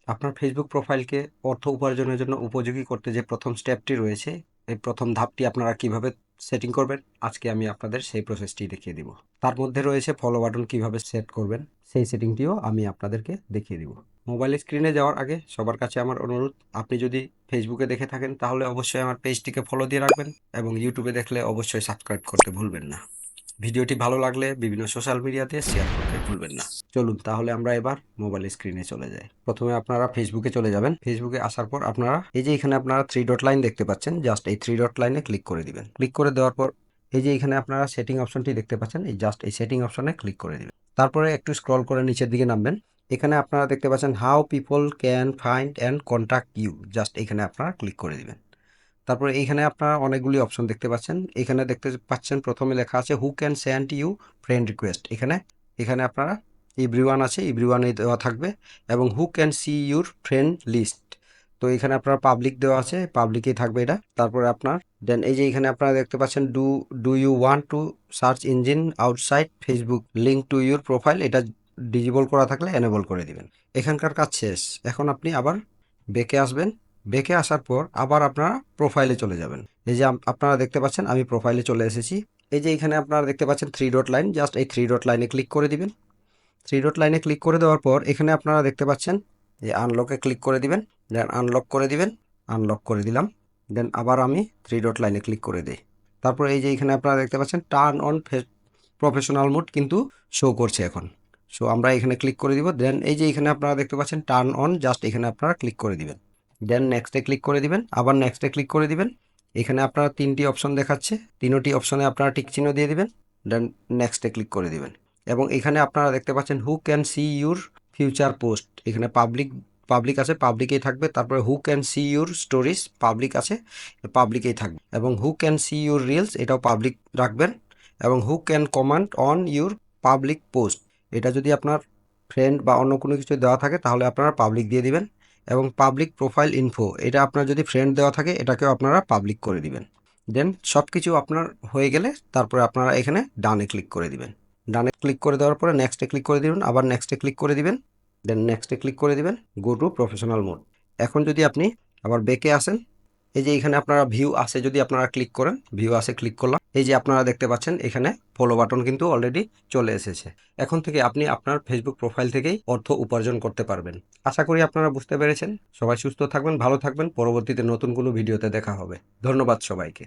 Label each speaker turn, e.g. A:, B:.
A: আপনার ফেসবুক প্রোফাইলকে অর্থ উপার্জনের জন্য উপযোগী করতে যে প্রথম স্টেপটি রয়েছে, এই প্রথম ধাপটি আপনারা কিভাবে সেটিং করবেন, আজকে আমি আপনাদের সেই প্রসেসটি দেখিয়ে দিব। তার মধ্যে রয়েছে ফলো বাটন কিভাবে সেট করবেন, সেই সেটিংটিও আমি আপনাদেরকে দেখিয়ে দিব। মোবাইল স্ক্রিনে যাওয়ার আগে সবার কাছে আমার অনুরোধ, আপনি যদি ফেসবুকে দেখে থাকেন তাহলে অবশ্যই আমার পেজটিকে ফলো দিয়ে রাখবেন এবং ইউটিউবে দেখলে অবশ্যই সাবস্ক্রাইব করতে ভুলবেন না। ভিডিওটি ভালো লাগলে বিভিন্ন সোশ্যাল মিডিয়াতে শেয়ার করতে ভুলবেন না। চলুন তাহলে আমরা এবার মোবাইল স্ক্রিনে চলে যাই। প্রথমে আপনারা ফেসবুকে চলে যাবেন। ফেসবুকে আসার পর আপনারা এই যে এখানে আপনারা 3 ডট লাইন দেখতে পাচ্ছেন, জাস্ট এই 3 ডট লাইনে ক্লিক করে দিবেন। ক্লিক করে দেওয়ার পর এই যে এখানে আপনারা সেটিং অপশনটি দেখতে পাচ্ছেন, এই জাস্ট এই সেটিং অপশনে ক্লিক করে দিবেন। তারপরে একটু স্ক্রল করে নিচের দিকে নামবেন। এখানে আপনারা দেখতে পাচ্ছেন how people can find and contact you, just এখানে আপনারা ক্লিক করে দিবেন। তারপরে এইখানে আপনারা অনেকগুলি অপশন দেখতে পাচ্ছেন। এখানে দেখতে পাচ্ছেন প্রথমে লেখা আছে who can send you friend request. এখানে এখানে আপনারা এভরিওয়ান আছে, এভরিওয়ানে দেওয়া থাকবে এবং who can see your friend list, তো এখানে আপনার পাবলিক দেওয়া আছে, পাবলিকেই থাকবে এটা। তারপরে আপনার দেন এই যে এখানে আপনারা দেখতে পাচ্ছেন do you want to search engine outside Facebook link to your profile, এটা ডিজেবল করা থাকলে এনেবল করে দিবেন। এখানকার কাজ শেষ। এখন আপনি আবার বেকে আসবেন। বেকে আসার পর আবার আপনারা প্রোফাইলে চলে যাবেন। এই যে আপনারা দেখতে পাচ্ছেন আমি প্রোফাইলে চলে এসেছি। এই যে এখানে আপনারা দেখতে পাচ্ছেন 3 ডট লাইন, জাস্ট এই 3 ডট লাইনে ক্লিক করে দিবেন। 3 ডট লাইনে ক্লিক করে দেওয়ার পর এখানে আপনারা দেখতে পাচ্ছেন যে আনলকে ক্লিক করে দিবেন। দেন আনলক করে দিবেন। আনলক করে দিলাম। দেন আবার আমি 3 ডট লাইনে ক্লিক করে দিই। তারপর এই যে এখানে আপনারা দেখতে পাচ্ছেন টার্ন অন প্রফেশনাল মোড কিন্তু শো করছে এখন। সো আমরা এখানে ক্লিক করে দিব। দেন এই যে এখানে আপনারা দেখতে পাচ্ছেন টার্ন অন, জাস্ট এখানে আপনারা ক্লিক করে দিবেন। দেন নেক্সটে ক্লিক করে দিবেন। আবার নেক্সটে ক্লিক করে দিবেন। এখানে আপনারা 3টি অপশন দেখাচ্ছে, 3টি অপশনে আপনারা টিক চিহ্ন দিয়ে দিবেন। দেন নেক্সটে ক্লিক করে দিবেন। এবং এখানে আপনারা দেখতে পাচ্ছেন হু can see your future post, এখানে পাবলিক আছে, পাবলিকেই থাকবে। তারপরে হু can see your stories, public আছে, পাবলিকেই থাকবে। এবং who can see your reels, এটাও পাবলিক রাখবেন। এবং who can comment on your public post, এটা যদি আপনার ফ্রেন্ড বা অন্য কোনো কিছু দেওয়া থাকে তাহলে আপনারা পাবলিক দিয়ে দিবেন। এবং পাবলিক প্রোফাইল ইনফো, এটা আপনার যদি ফ্রেন্ড দেওয়া থাকে এটাকেও আপনারা পাবলিক করে দিবেন। দেন সব কিছু আপনার হয়ে গেলে তারপরে আপনারা এখানে ডানে ক্লিক করে দিবেন। ডানে ক্লিক করে দেওয়ার পরে নেক্সটে ক্লিক করে দিবেন। আবার নেক্সটে ক্লিক করে দিবেন। দেন নেক্সটে ক্লিক করে দিবেন, গো টু প্রফেশনাল মোড। এখন যদি আপনি আবার বেকে আসেন, এই যে এখানে আপনারা ভিউ আসে যদি আপনারা ক্লিক করেন, ভিউ আসে ক্লিক করলাম। এই যে আপনারা দেখতে পাচ্ছেন এখানে ফলো বাটন কিন্তু অলরেডি চলে এসেছে। এখন থেকে আপনি আপনার ফেসবুক প্রোফাইল থেকেই অর্থ উপার্জন করতে পারবেন। আশা করি আপনারা বুঝতে পেরেছেন। সবাই সুস্থ থাকবেন, ভালো থাকবেন। পরবর্তীতে নতুন কোনো ভিডিওতে দেখা হবে। ধন্যবাদ সবাইকে।